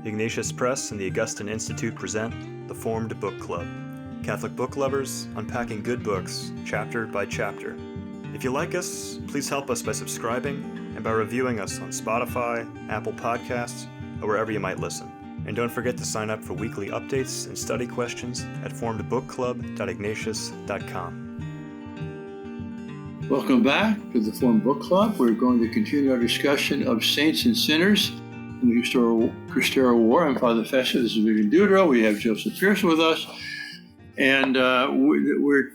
Ignatius Press and the Augustine Institute present the Formed Book Club. Catholic book lovers unpacking good books, chapter by chapter. If you like us, please help us by subscribing and by reviewing us on Spotify, Apple Podcasts, or wherever you might listen. And don't forget to sign up for weekly updates and study questions at formedbookclub.ignatius.com. Welcome back to the Formed Book Club. We're going to continue our discussion of saints and sinners in the Cristero War. I'm Father Fessio. This is Vivian Dudro. We have Joseph Pearce with us. And we're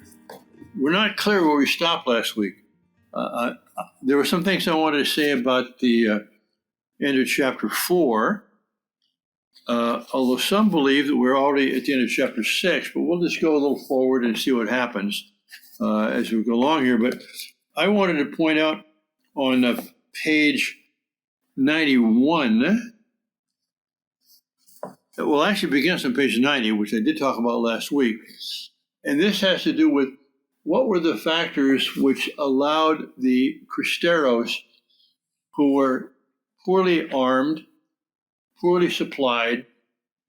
not clear where we stopped last week. There were some things I wanted to say about the end of chapter 4, although some believe that we're already at the end of chapter 6, but we'll just go a little forward and see what happens as we go along here. But I wanted to point out on page 91, well, actually begins on page 90, which I did talk about last week. And this has to do with what were the factors which allowed the Cristeros, who were poorly armed, poorly supplied,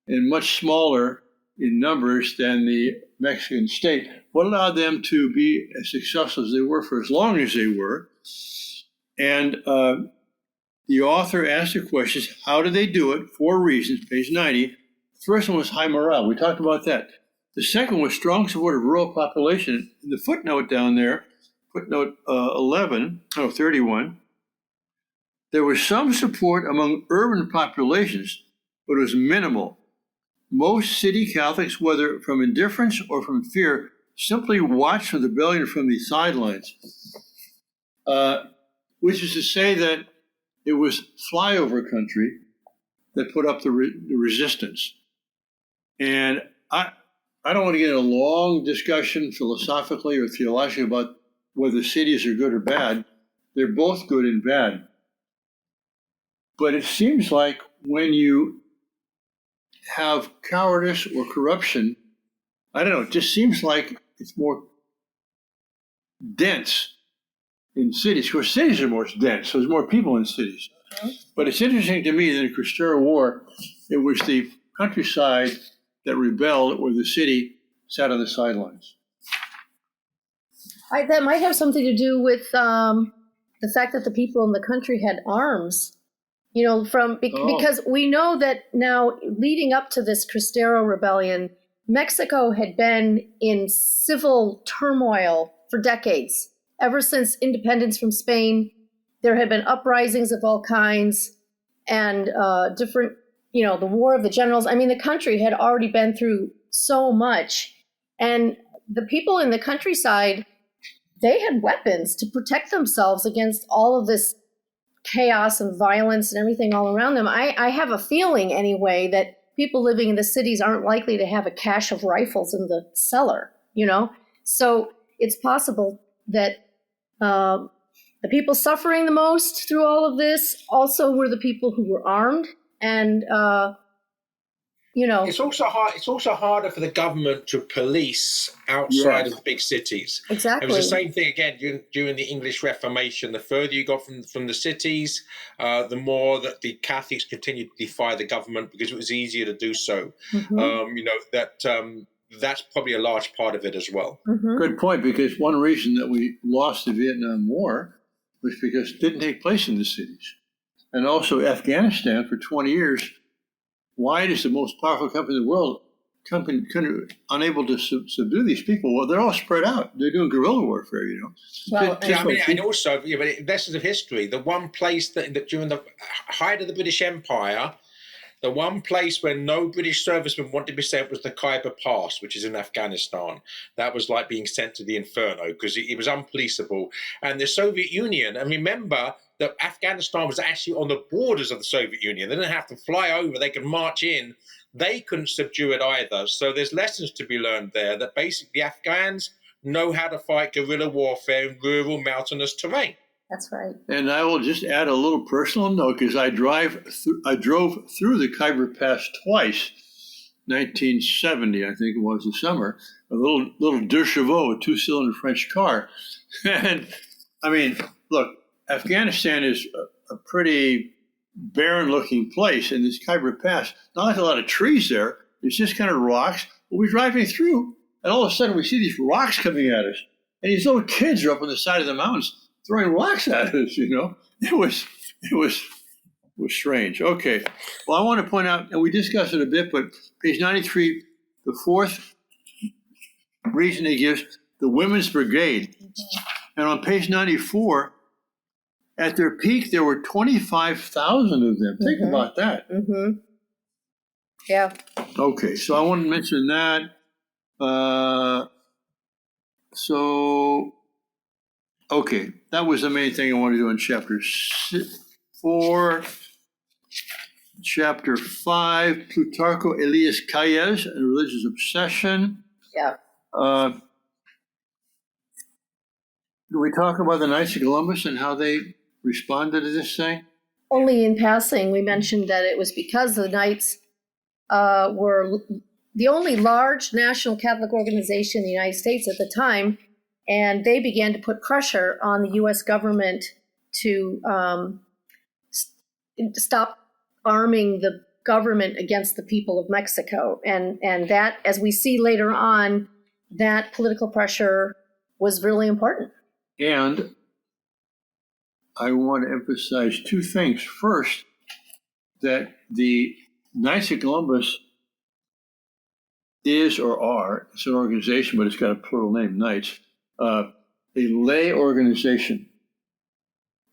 and much smaller in numbers than the Mexican state, what allowed them to be as successful as they were for as long as they were. And the author asked the questions, how did they do it? 4 reasons, page 90. The first one was high morale. We talked about that. The second was strong support of rural population. In the footnote down there, footnote 31, there was some support among urban populations, but it was minimal. Most city Catholics, whether from indifference or from fear, simply watched the rebellion from the sidelines, which is to say that it was flyover country that put up the resistance. And I don't want to get in a long discussion philosophically or theologically about whether cities are good or bad. They're both good and bad. But it seems like when you have cowardice or corruption, I don't know, it just seems like it's more dense in cities. Of course, cities are more dense, so there's more people in cities. But it's interesting to me that in the Cristero War, it was the countryside that rebelled, or the city sat on the sidelines. That might have something to do with the fact that the people in the country had arms. You know, because we know that now, leading up to this Cristero rebellion, Mexico had been in civil turmoil for decades. Ever since independence from Spain, there had been uprisings of all kinds and different, the War of the Generals. I mean, the country had already been through so much. And the people in the countryside, they had weapons to protect themselves against all of this chaos and violence and everything all around them. I have a feeling anyway that people living in the cities aren't likely to have a cache of rifles in the cellar, So it's possible that the people suffering the most through all of this also were the people who were armed. And, It's also harder for the government to police outside of the big cities. Exactly. It was the same thing again during the English Reformation. The further you got from the cities, the more that the Catholics continued to defy the government because it was easier to do so. Mm-hmm. That's probably a large part of it as well. Mm-hmm. Good point, because one reason that we lost the Vietnam War was because it didn't take place in the cities. And also Afghanistan for 20 years, why is the most powerful country in the world unable to subdue these people? Well, they're all spread out. They're doing guerrilla warfare, Well, and also, but lessons of history, the one place that during the height of the British Empire, the one place where no British servicemen wanted to be sent was the Khyber Pass, which is in Afghanistan. That was like being sent to the inferno because it was unpoliceable. And the Soviet Union, and remember that Afghanistan was actually on the borders of the Soviet Union. They didn't have to fly over. They could march in. They couldn't subdue it either. So there's lessons to be learned there that basically the Afghans know how to fight guerrilla warfare in rural mountainous terrain. That's right. And I will just add a little personal note, because I drove through the Khyber Pass twice, 1970, I think it was, the summer, a little deux chevaux, a 2-cylinder French car. And I mean, look, Afghanistan is a pretty barren-looking place in this Khyber Pass. Not like a lot of trees there. It's just kind of rocks. But we're driving through, and all of a sudden we see these rocks coming at us. And these little kids are up on the side of the mountains throwing rocks at us, you know. It was strange. Okay. Well, I want to point out, and we discussed it a bit, but page 93, the fourth reason he gives, the Women's Brigade. And on page 94, at their peak, there were 25,000 of them. Think about that. Yeah. Okay, so I want to mention that. Okay, that was the main thing I wanted to do in chapter 4. Chapter 5, Plutarcho Elias Calles and religious obsession. Yeah. Do we talk about the Knights of Columbus and how they responded to this thing? Only in passing, we mentioned that it was because the Knights were the only large national Catholic organization in the United States at the time, and they began to put pressure on the U.S. government to stop arming the government against the people of Mexico. And that, as we see later on, that political pressure was really important. And I want to emphasize two things. First, that the Knights of Columbus is or are, it's an organization, but it's got a plural name, Knights, a lay organization.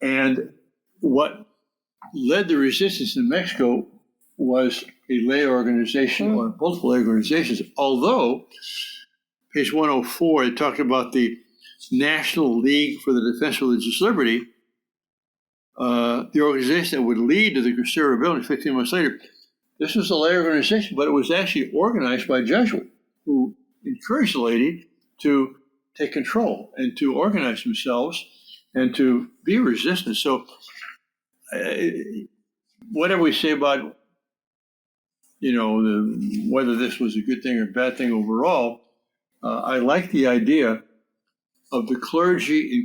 And what led the resistance in Mexico was a lay organization or multiple lay organizations, although page 104, it talked about the National League for the Defense of Religious Liberty, the organization that would lead to the Cristero Rebellion 15 months later. This was a lay organization, but it was actually organized by Jesuits who encouraged the laity to take control and to organize themselves and to be resistant. So whatever we say about, whether this was a good thing or a bad thing overall, I like the idea of the clergy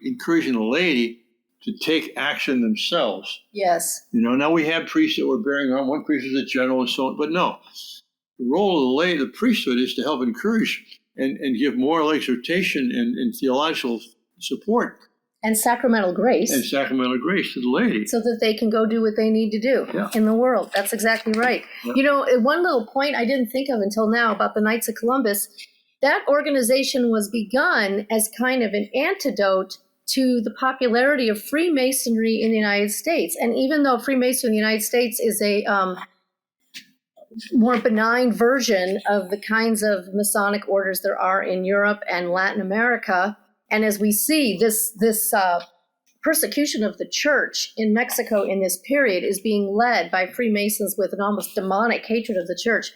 encouraging the laity to take action themselves. Yes. Now we have priests that were bearing arms. One priest was a general and so on. But no, the role of the lay, the priesthood, is to help encourage and give moral exhortation and theological support. And sacramental grace. And sacramental grace to the laity. So that they can go do what they need to do in the world. That's exactly right. Yeah. One little point I didn't think of until now about the Knights of Columbus, that organization was begun as kind of an antidote to the popularity of Freemasonry in the United States. And even though Freemasonry in the United States is a more benign version of the kinds of Masonic orders there are in Europe and Latin America, and as we see, this persecution of the church in Mexico in this period is being led by Freemasons with an almost demonic hatred of the church.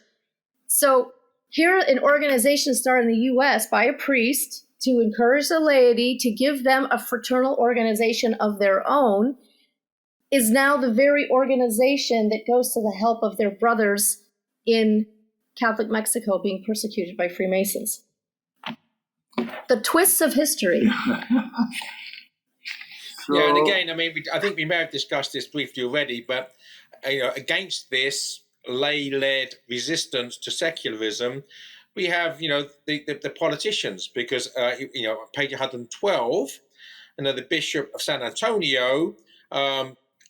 So here, an organization started in the U.S. by a priest to encourage the laity, to give them a fraternal organization of their own, is now the very organization that goes to the help of their brothers in Catholic Mexico being persecuted by Freemasons. The twists of history. Yeah, and again, I think we may have discussed this briefly already, but against this lay-led resistance to secularism, we have, the politicians, because, page 112, the Bishop of San Antonio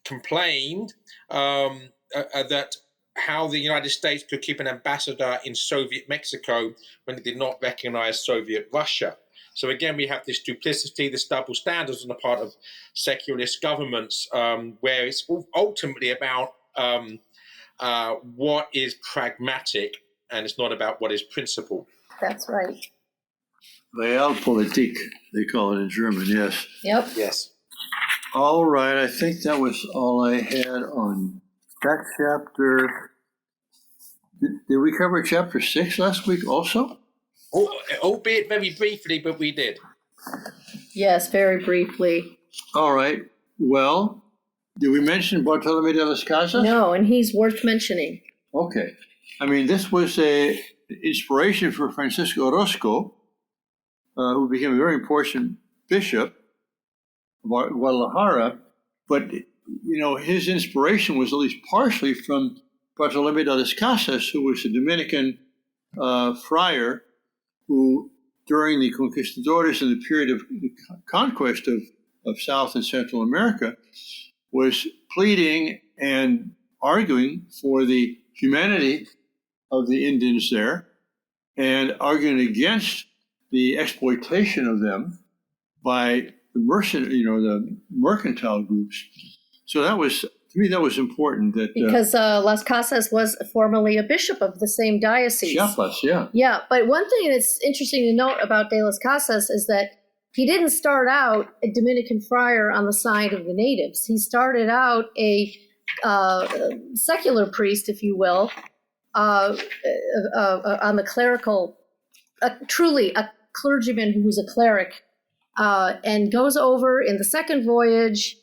complained that how the United States could keep an ambassador in Soviet Mexico when it did not recognize Soviet Russia. So again, we have this duplicity, this double standards on the part of secularist governments, where it's ultimately about what is pragmatic, and it's not about what is principle. That's right. Realpolitik, they call it in German, yes. Yep. Yes. All right, I think that was all I had on that chapter. Did we cover chapter 6 last week also? Albeit very briefly, but we did. Yes, very briefly. All right. Well, did we mention Bartolome de las Casas? No, and he's worth mentioning. Okay. This was an inspiration for Francisco Orozco, who became a very important bishop of Guadalajara. But his inspiration was at least partially from Bartolomé de las Casas, who was a Dominican friar who, during the conquistadores and the period of the conquest of South and Central America, was pleading and arguing for the humanity of the Indians there and arguing against the exploitation of them by the mercantile groups. So that was, to me, that was important. Because Las Casas was formerly a bishop of the same diocese. Chiapas, yeah. Yeah, but one thing that's interesting to note about de las Casas is that he didn't start out a Dominican friar on the side of the natives. He started out a secular priest, if you will, on the clerical, truly a clergyman who was a cleric, and goes over in the second voyage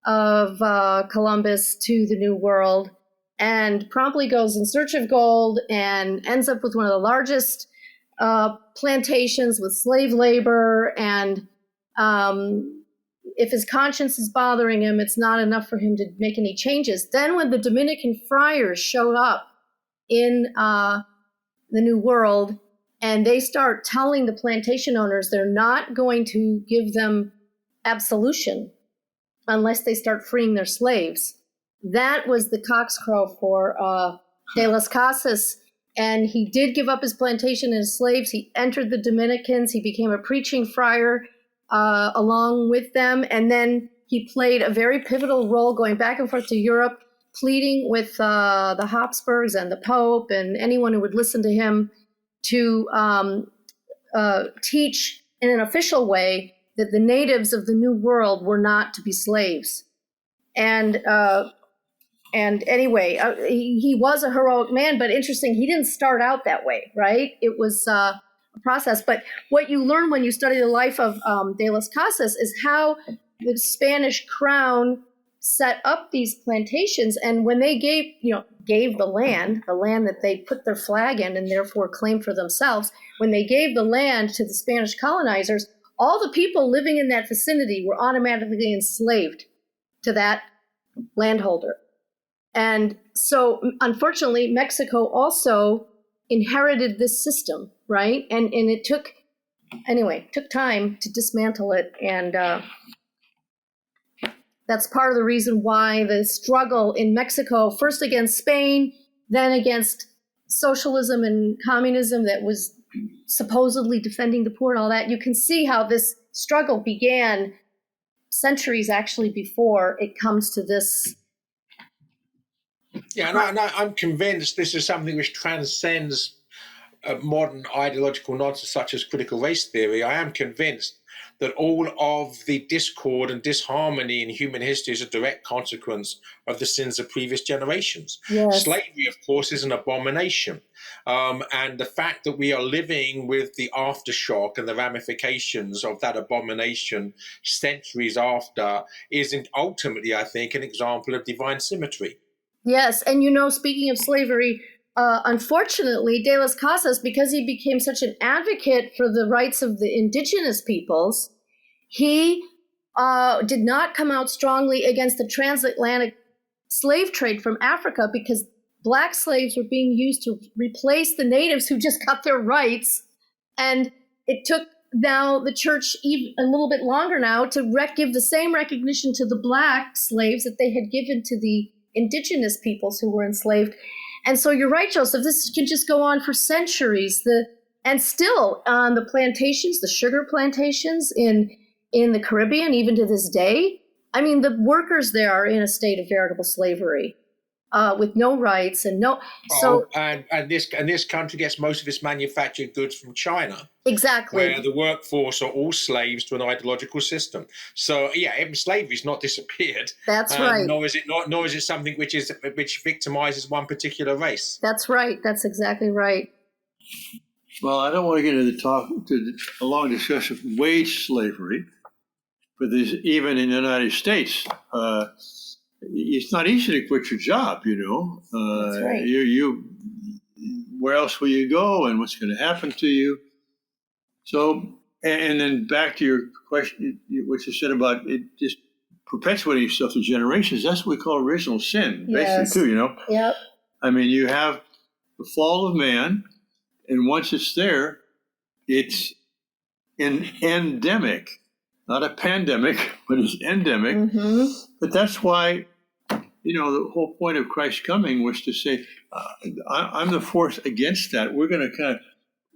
of Columbus to the New World and promptly goes in search of gold and ends up with one of the largest plantations with slave labor. And if his conscience is bothering him, it's not enough for him to make any changes. Then when the Dominican friars show up in the New World, and they start telling the plantation owners they're not going to give them absolution unless they start freeing their slaves. That was the coxcrow for de las Casas. And he did give up his plantation and his slaves. He entered the Dominicans. He became a preaching friar along with them. And then he played a very pivotal role going back and forth to Europe, pleading with the Habsburgs and the Pope and anyone who would listen to him to teach in an official way that the natives of the New World were not to be slaves. And anyway, he was a heroic man, but interesting, he didn't start out that way, right? It was a process. But what you learn when you study the life of de las Casas is how the Spanish crown set up these plantations. And when they gave the land that they put their flag in and therefore claimed for themselves, when they gave the land to the Spanish colonizers, all the people living in that vicinity were automatically enslaved to that landholder. And so, unfortunately, Mexico also inherited this system, right? And it took time to dismantle it. And that's part of the reason why the struggle in Mexico, first against Spain, then against socialism and communism that was supposedly defending the poor and all that, you can see how this struggle began centuries actually before it comes to this. Yeah, and I'm convinced this is something which transcends modern ideological nonsense such as critical race theory. I am convinced that all of the discord and disharmony in human history is a direct consequence of the sins of previous generations. Yes. Slavery, of course, is an abomination. And the fact that we are living with the aftershock and the ramifications of that abomination centuries after is ultimately, I think, an example of divine symmetry. Yes, and speaking of slavery, unfortunately, de las Casas, because he became such an advocate for the rights of the indigenous peoples, he did not come out strongly against the transatlantic slave trade from Africa, because Black slaves were being used to replace the natives who just got their rights. And it took now the church even a little bit longer now to give the same recognition to the Black slaves that they had given to the indigenous peoples who were enslaved. And so you're right, Joseph, this can just go on for centuries. And still on the plantations, the sugar plantations in the Caribbean, even to this day, I mean, the workers there are in a state of veritable slavery with no rights and no. So and this country gets most of its manufactured goods from China. Exactly. Where the workforce are all slaves to an ideological system. So slavery's not disappeared. That's right. Nor is it something which victimizes one particular race. That's right. That's exactly right. Well, I don't want to get into a long discussion of wage slavery, but even in the United States, it's not easy to quit your job. That's right. Where else will you go, and what's going to happen to you? So, and then back to your question, what you said about it just perpetuating itself to generations. That's what we call original sin, Yes. basically, too, Yep. I mean, you have the fall of man, and once it's there, it's an endemic, not a pandemic, but it's endemic. Mm-hmm. But that's why, the whole point of Christ's coming was to say, I'm the force against that. We're going to kind of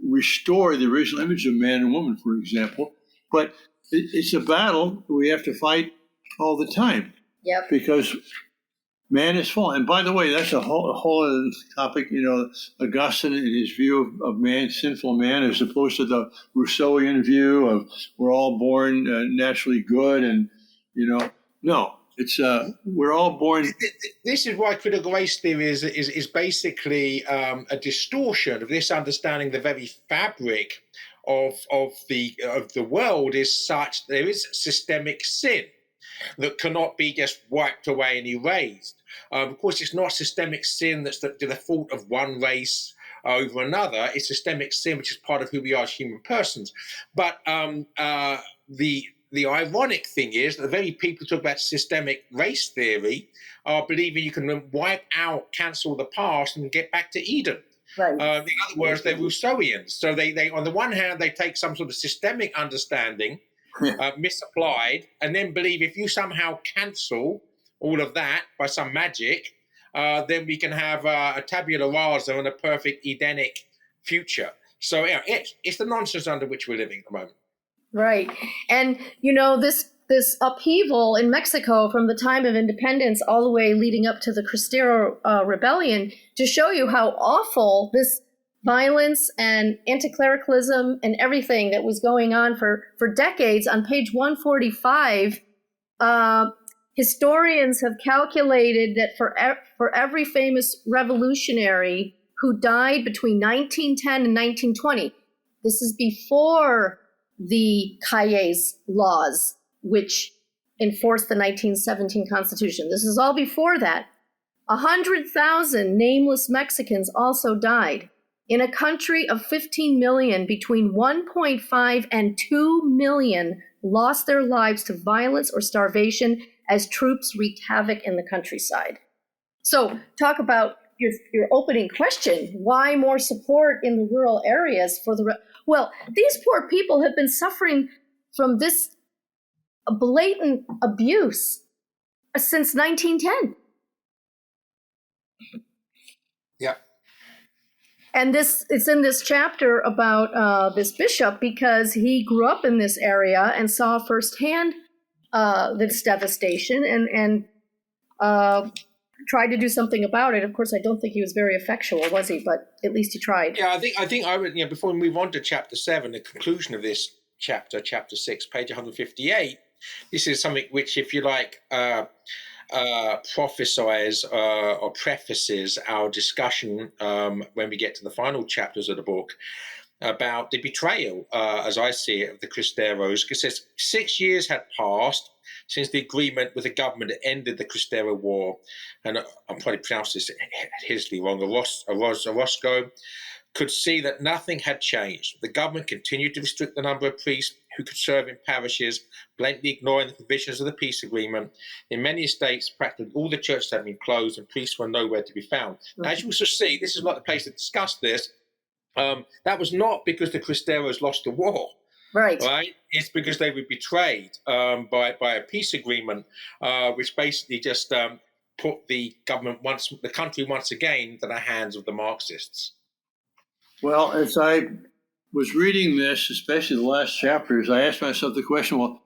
restore the original image of man and woman, for example. But it's a battle we have to fight all the time. Yep. Because man is fallen. And by the way, that's a whole other topic. Augustine in his view of man, sinful man, as opposed to the Rousseauian view of we're all born naturally good. And, no, it's we're all born. This is why critical race theory is basically a distortion of this understanding. The very fabric of the world is such there is systemic sin that cannot be just wiped away and erased. Of course, it's not systemic sin that's the fault of one race over another. It's systemic sin, which is part of who we are as human persons. But the ironic thing is that the very people who talk about systemic race theory are believing you can wipe out, cancel the past, and get back to Eden. Right. In other words, they're Rousseauians. So they on the one hand, they take some sort of systemic understanding, misapplied, and then believe if you somehow cancel all of that by some magic, then we can have a tabula rasa and a perfect Edenic future. So it's the nonsense under which we're living at the moment. Right. And, this upheaval in Mexico from the time of independence all the way leading up to the Cristero Rebellion to show you how awful this violence and anti-clericalism and everything that was going on for decades. On page 145, historians have calculated that for every famous revolutionary who died between 1910 and 1920, this is before the Calles laws, which enforced the 1917 Constitution. This is all before that. 100,000 nameless Mexicans also died. In a country of 15 million, between 1.5 and 2 million lost their lives to violence or starvation as troops wreaked havoc in the countryside. So talk about your opening question, why more support in the rural areas for the... Well, these poor people have been suffering from this blatant abuse since 1910. Yeah. And it's in this chapter about this bishop because he grew up in this area and saw firsthand this devastation and tried to do something about it. Of course, I don't think he was very effectual, was he? But at least he tried. Yeah, I think I would. Before we move on to chapter 7, the conclusion of this chapter 6, page 158. This is something which, if you like, prophesies or prefaces our discussion when we get to the final chapters of the book about the betrayal, as I see it, of the Cristeros. It says 6 years had passed since the agreement with the government that ended the Cristero War, and I'm probably pronouncing this hideously wrong, Orozco, could see that nothing had changed. The government continued to restrict the number of priests who could serve in parishes, blatantly ignoring the provisions of the peace agreement. In many states, practically all the churches had been closed and priests were nowhere to be found. Now, as you will see, this is not the place to discuss this. That was not because the Cristeros lost the war. Right. It's because they were betrayed by a peace agreement, which basically just put the country once again into the hands of the Marxists. Well, as I was reading this, especially the last chapters, I asked myself the question, well,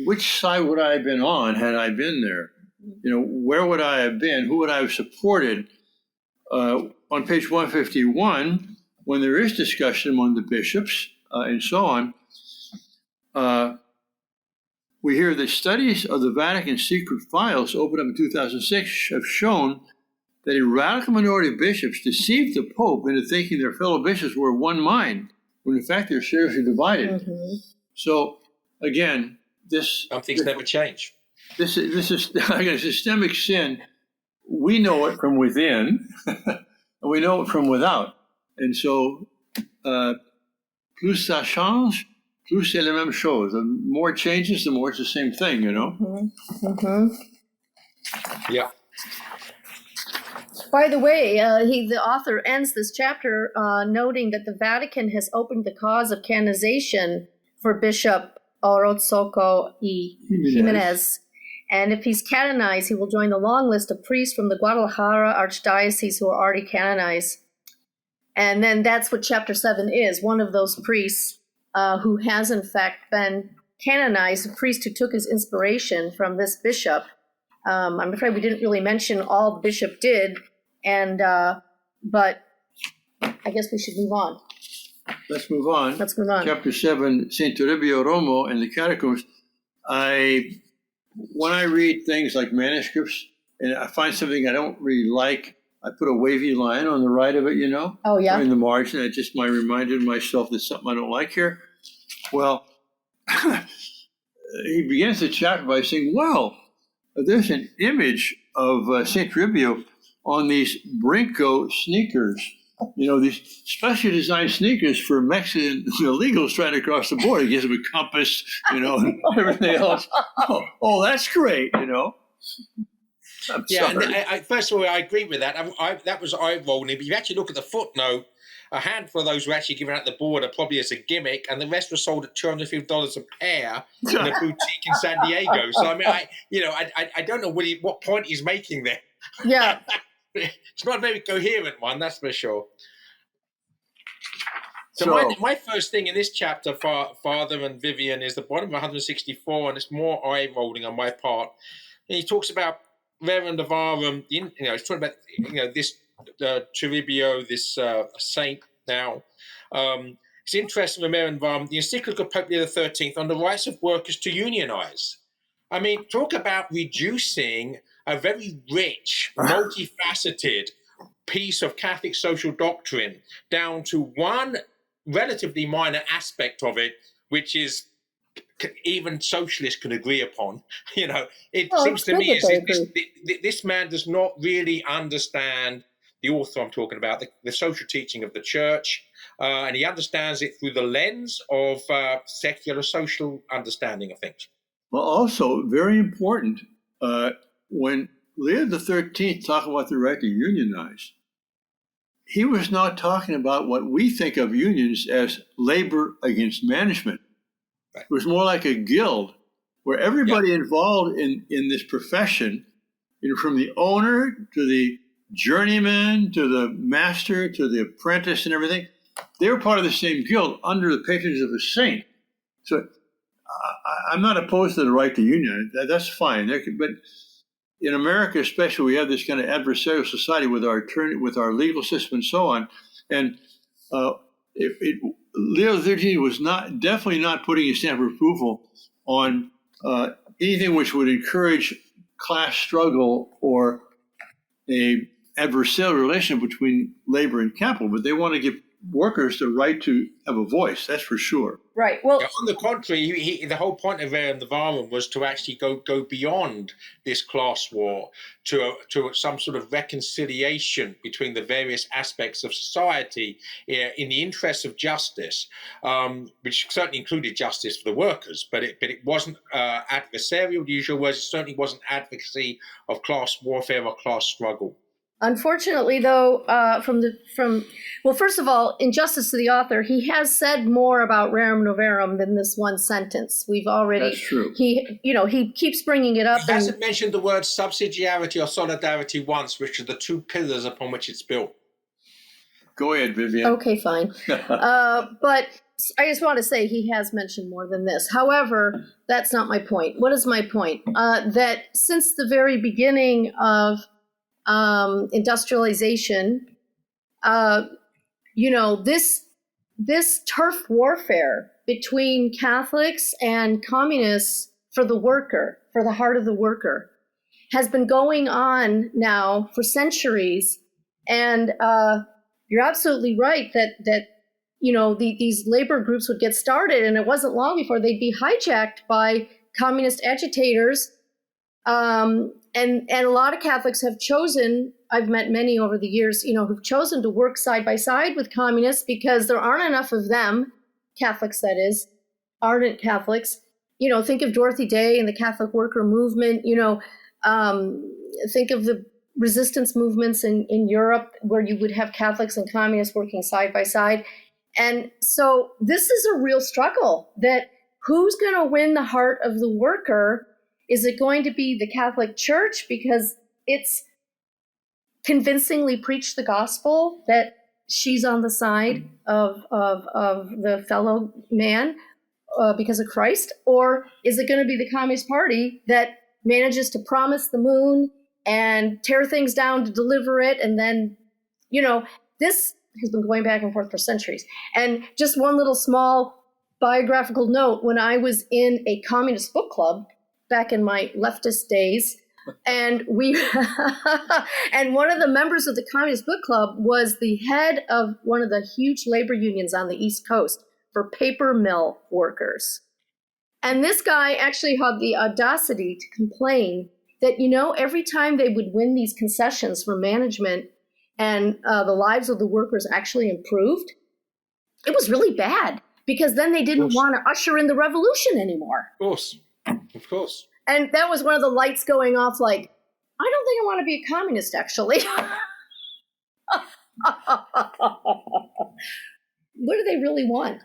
which side would I have been on had I been there? Where would I have been? Who would I have supported? On page 151, when there is discussion among the bishops and so on, we hear that studies of the Vatican secret files opened up in 2006 have shown that a radical minority of bishops deceived the Pope into thinking their fellow bishops were of one mind, when in fact they're seriously divided. Mm-hmm. So, again, some things never change. This is a systemic sin. We know it from within, and we know it from without. And so, plus ça change, Plus c'est la même chose. The more changes, the more it's the same thing, you know? Mm-hmm. Mm-hmm. Yeah. By the way, the author ends this chapter noting that the Vatican has opened the cause of canonization for Bishop Orozco y Jimenez. And if he's canonized, he will join the long list of priests from the Guadalajara Archdiocese who are already canonized. And then that's what chapter 7 is, one of those priests who has in fact been canonized, a priest who took his inspiration from this bishop. I'm afraid we didn't really mention all the bishop did, but I guess we should move on. Let's move on. Let's move on. Chapter 7, Santoribio, Romo, and the Catacombs. When I read things like manuscripts, and I find something I don't really like, I put a wavy line on the right of it, you know? Oh, yeah? Or in the margin. It just might remind myself there's something I don't like here. Well, he begins the chapter by saying, well, there's an image of Santoribio on these Brinco sneakers. You know, these specially designed sneakers for Mexican illegals trying to cross the border. He gives them a compass, you know, and everything else. Oh, that's great, you know. And first of all, I agree with that. That was eye-rolling. But you actually look at the footnote, a handful of those were actually given at the border probably as a gimmick, and the rest were sold at $250 a pair in a boutique in San Diego. So, I mean, I don't know what point he's making there. Yeah. It's not a very coherent one, that's for sure. So my first thing in this chapter, Father and Vivian, is the bottom of 164, and it's more eye-rolling on my part. And he talks about Reverend Avarum, he's talking about this Toribio, this saint now. It's interesting with Reverend Avarum, the encyclical of Pope Leo XIII on the rights of workers to unionize. I mean, talk about reducing a very rich, multifaceted piece of Catholic social doctrine down to one relatively minor aspect of it, which is even socialists can agree upon. It seems to me this man does not really understand the author I'm talking about, the social teaching of the church, and he understands it through the lens of secular social understanding of things. Well, also very important, when Leo XIII talked about the right to unionize, he was not talking about what we think of unions as labor against management. Right. It was more like a guild where everybody involved in this profession, from the owner to the journeyman to the master to the apprentice and everything, they were part of the same guild under the patronage of a saint. So I'm not opposed to the right to union. That's fine. But in America, especially, we have this kind of adversarial society with our legal system and so on. And Leo XIII was definitely not putting a stamp of approval on anything which would encourage class struggle or a adversarial relationship between labor and capital. But they want to give workers the right to have a voice. That's for sure. Right. Well, on the contrary, the whole point of Reverend Avarum was to actually go beyond this class war to some sort of reconciliation between the various aspects of society in the interests of justice, which certainly included justice for the workers, but it wasn't adversarial. The usual words, it certainly wasn't advocacy of class warfare or class struggle. Unfortunately, though, first of all, in justice to the author, he has said more about Rerum Novarum than this one sentence. We've already. That's true. He keeps bringing it up. He hasn't mentioned the words subsidiarity or solidarity once, which are the two pillars upon which it's built. Go ahead, Vivian. Okay, fine. But I just want to say he has mentioned more than this. However, that's not my point. What is my point? That since the very beginning of industrialization, this turf warfare between Catholics and communists for the worker, for the heart of the worker, has been going on now for centuries. And you're absolutely right that these labor groups would get started, and it wasn't long before they'd be hijacked by communist agitators. And a lot of Catholics have chosen, I've met many over the years, who've chosen to work side by side with communists because there aren't enough of them, Catholics that is, ardent Catholics. Think of Dorothy Day and the Catholic worker movement. Think of the resistance movements in Europe where you would have Catholics and communists working side by side. And so this is a real struggle, that who's going to win the heart of the worker? Is it going to be the Catholic Church because it's convincingly preached the gospel that she's on the side of the fellow man because of Christ? Or is it going to be the Communist Party that manages to promise the moon and tear things down to deliver it? And then, this has been going back and forth for centuries. And just one little small biographical note, when I was in a communist book club back in my leftist days, and and one of the members of the communist book club was the head of one of the huge labor unions on the East Coast for paper mill workers. And this guy actually had the audacity to complain that, every time they would win these concessions from management and the lives of the workers actually improved, it was really bad, because then they didn't want to usher in the revolution anymore. Of course. And that was one of the lights going off, like, I don't think I want to be a communist, actually. What do they really want?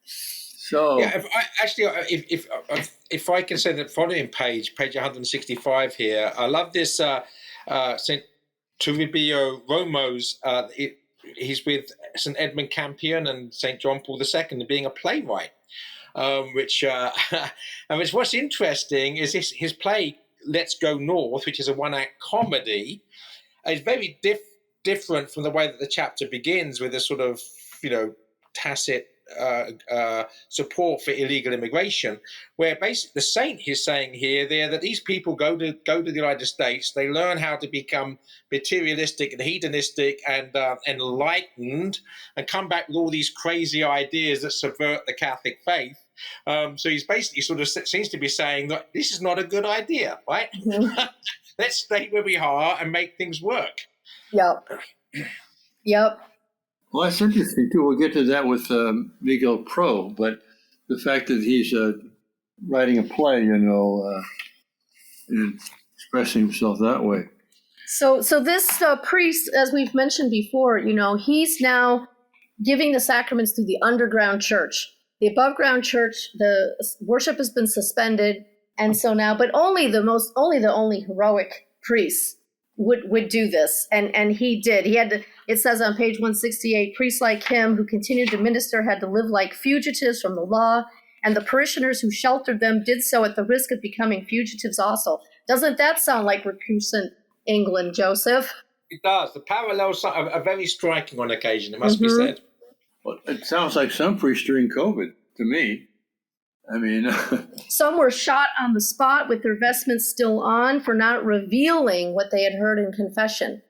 So yeah, if I can say the following page 165 here, I love this Santoribio Romo's. He's with St. Edmund Campion and St. John Paul II, being a playwright. Which what's interesting is his play Let's Go North, which is a one-act comedy, is very different from the way that the chapter begins, with a sort of tacit support for illegal immigration, where basically the saint is saying here that these people go to the United States, they learn how to become materialistic and hedonistic and enlightened, and come back with all these crazy ideas that subvert the Catholic faith. So he's basically sort of seems to be saying that this is not a good idea, right? Mm-hmm. Let's stay where we are and make things work. Yep. Well, that's interesting too. We'll get to that with Miguel Pro, but the fact that he's writing a play, and expressing himself that way. So this priest, as we've mentioned before, he's now giving the sacraments through the underground church. The above ground church, the worship has been suspended, and so now, but only the heroic priests would do this, and he did. He had to. It says on page 168, priests like him who continued to minister had to live like fugitives from the law, and the parishioners who sheltered them did so at the risk of becoming fugitives also. Doesn't that sound like recusant England, Joseph? It does. The parallels are very striking on occasion, it must be said. Well, it sounds like some priests during COVID to me. I mean, some were shot on the spot with their vestments still on for not revealing what they had heard in confession.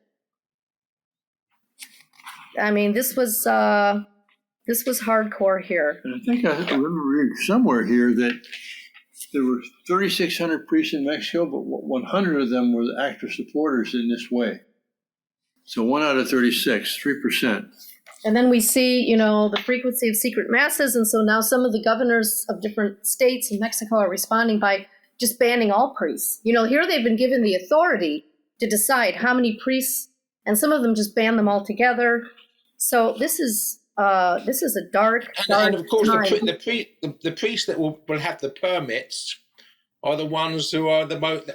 I mean, this was hardcore here. And I think I remember reading somewhere here that there were 3,600 priests in Mexico, but 100 of them were the active supporters in this way. So 1 out of 36, 3%. And then we see, the frequency of secret masses. And so now some of the governors of different states in Mexico are responding by just banning all priests. Here they've been given the authority to decide how many priests, and some of them just ban them altogether. So this is a dark and of course, time. the priests that will have the permits are the ones who are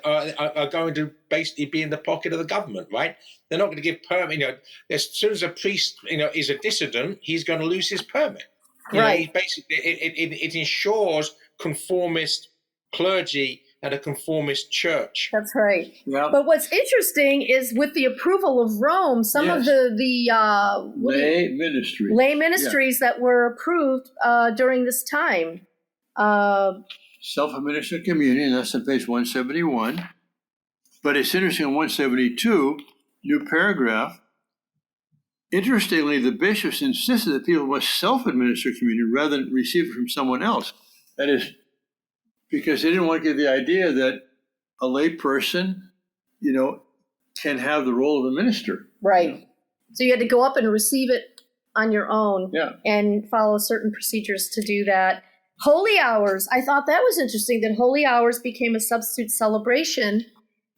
are going to basically be in the pocket of the government, right? They're not going to give permit. As soon as a priest, is a dissident, he's going to lose his permit. Right. Basically, it ensures conformist clergy and a conformist church. That's right. Yeah. But what's interesting is with the approval of Rome, some of the lay ministries that were approved during this time. Self-administered communion, that's on page 171. But it's interesting, on 172, new paragraph. Interestingly, the bishops insisted that people must self-administer communion rather than receive it from someone else. That is, because they didn't want to give the idea that a lay person, can have the role of a minister. Right. So you had to go up and receive it on your own and follow certain procedures to do that. Holy hours. I thought that was interesting that holy hours became a substitute celebration.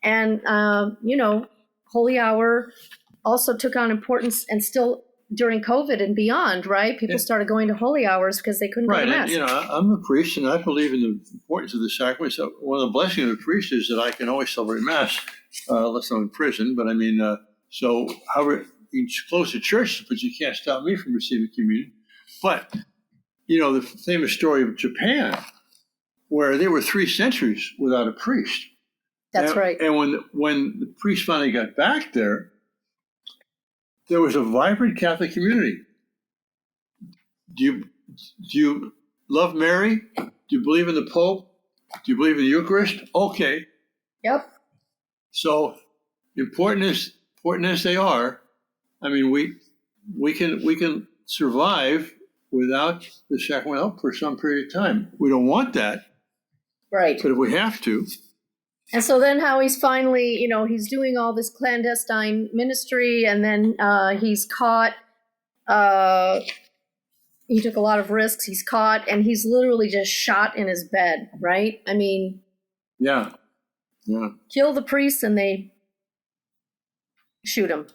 And, holy hour also took on importance and still during COVID and beyond, right? People started going to holy hours because they couldn't go to Mass. Right. I'm a priest and I believe in the importance of the sacraments. So one of the blessings of a priest is that I can always celebrate Mass, unless I'm in prison. But so however, you can close the church, but you can't stop me from receiving communion. But, the famous story of Japan, where they were 3 centuries without a priest. That's right. And when the priest finally got back there was a vibrant Catholic community. Do you love Mary? Do you believe in the Pope? Do you believe in the Eucharist? Okay. Yep. So important as they are, we can survive without the sacramental help for some period of time. We don't want that. Right. But if we have to. And so then how he's finally, he's doing all this clandestine ministry, and then he's caught. He took a lot of risks. He's caught, and he's literally just shot in his bed, right? Yeah. Kill the priest and they shoot him.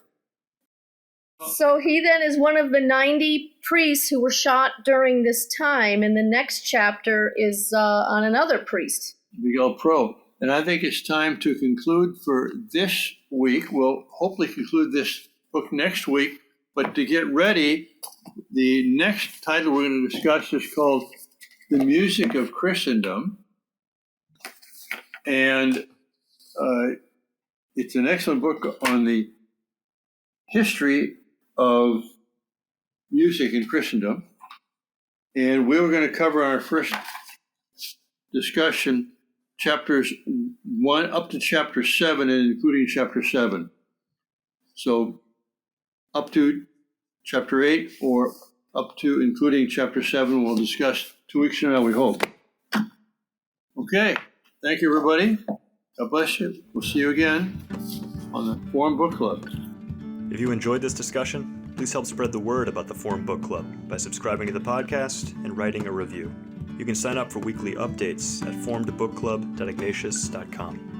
So he then is one of the 90 priests who were shot during this time, and the next chapter is on another priest. Miguel Pro. And I think it's time to conclude for this week. We'll hopefully conclude this book next week. But to get ready, the next title we're going to discuss is called The Music of Christendom. And it's an excellent book on the history of music in Christendom. And we were going to cover our first discussion chapters 1 up to chapter 7 and including chapter 7. So up to chapter 8 or up to including chapter 7 we'll discuss 2 weeks from now, we hope. Okay. Thank you, everybody. God bless you. We'll see you again on the Forum Book Club. If you enjoyed this discussion, please help spread the word about the Forum Book Club by subscribing to the podcast and writing a review. You can sign up for weekly updates at forumbookclub.ignatius.com.